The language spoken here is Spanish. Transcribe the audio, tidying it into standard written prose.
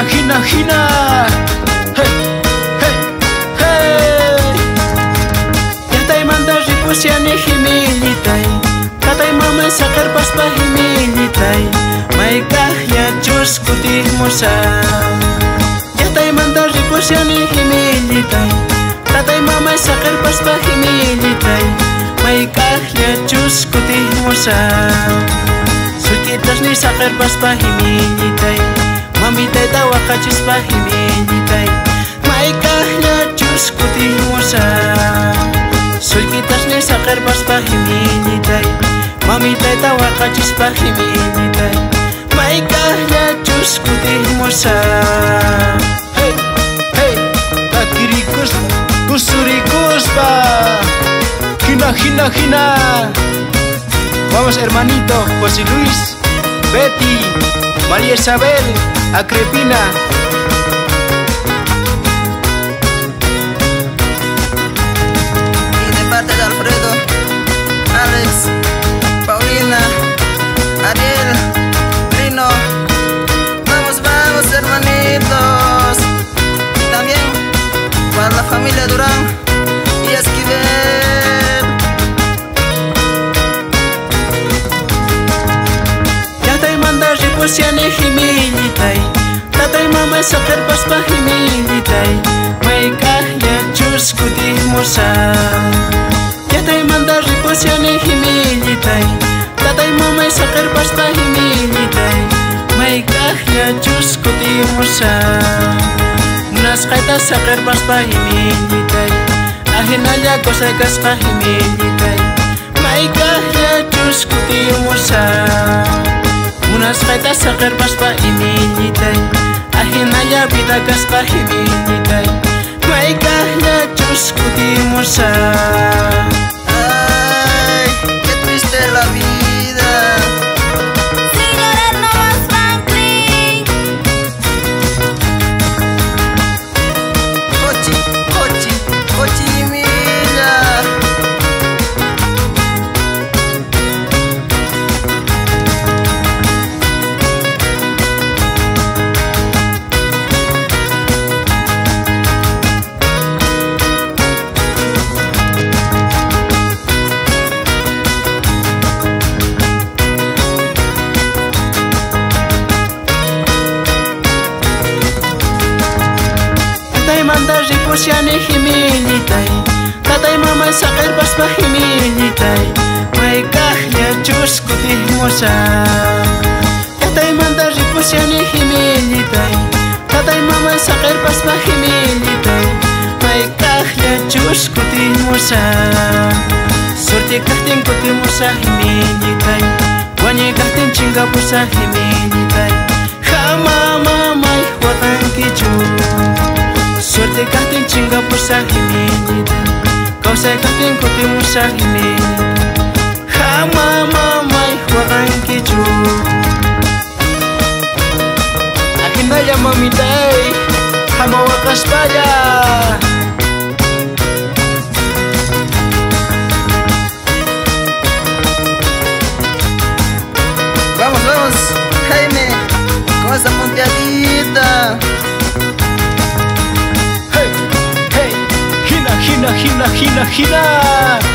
hina. Hey, hey, hey. Yatay manda ripusyani himilitay. Tatay mama sakar paspa himilitay. May kahya Diyos kutih mo sa. Yatay manda ripusyani himilitay. Tatay mama sakar paspa himilitay. May kahya Diyos kutih mo sa. Sukitas ni sakar paspa himilitay. Mamitay tawa kachis pa himilitay. May kahya Diyos kutih mo sa. Sukitas ni sakar paspa himilitay. Mamitay tawa kachis pa himilitay. May kahya Diyos kutih mo sa. Hey, hey, takirikus, kusurikus pa. Hina. Vamos hermanito, José Luis, Betty, María Isabel, Agripina. Y de parte de Alfredo, Alex, Paulina, Ariel, Rino. Vamos hermanitos. Y también para la familia Durán y Esquivel. Ripusyani himilitay. Tatay mama sakar paspa himilitay. May kahya Diyos kutih mo sa. Yatay manda ripusyani himilitay. Tatay mama sakar paspa himilitay. May kahya Diyos kutih mo sa. Nas kaita sakar paspa himilitay. Ahinalya kosay kaspa himilitay. May kahya Diyos kutih mo sa. Unas kaita sakar paspa himilitay. Ahinaya vida kaspa himilitay. May kahya Diyos kutih mo sa. Ay, qué triste la vida. Señor Hernández Franklin. Cochi milla. Manda ripusyani himilitay. Tatay mama sakar paspa himilitay. May kahya Diyos kutih mo sa. Tatay manda ripusyani himilitay. Tatay mama sakar paspa himilitay. May kahya Diyos kutih mo sa. Surti kahting kutih mo sa himilitay. Wanye kahting chingga po sa himilitay. Hama mamay watang kichu. Suerte kahting chingga po sa himilitay. Kausay kahting kutih mo sa himilitay. Hama mamay wakang kichu. Akin na ya mamitay. Hama wakas paya. Vamos, Jaime, con esa punteadita. Hina.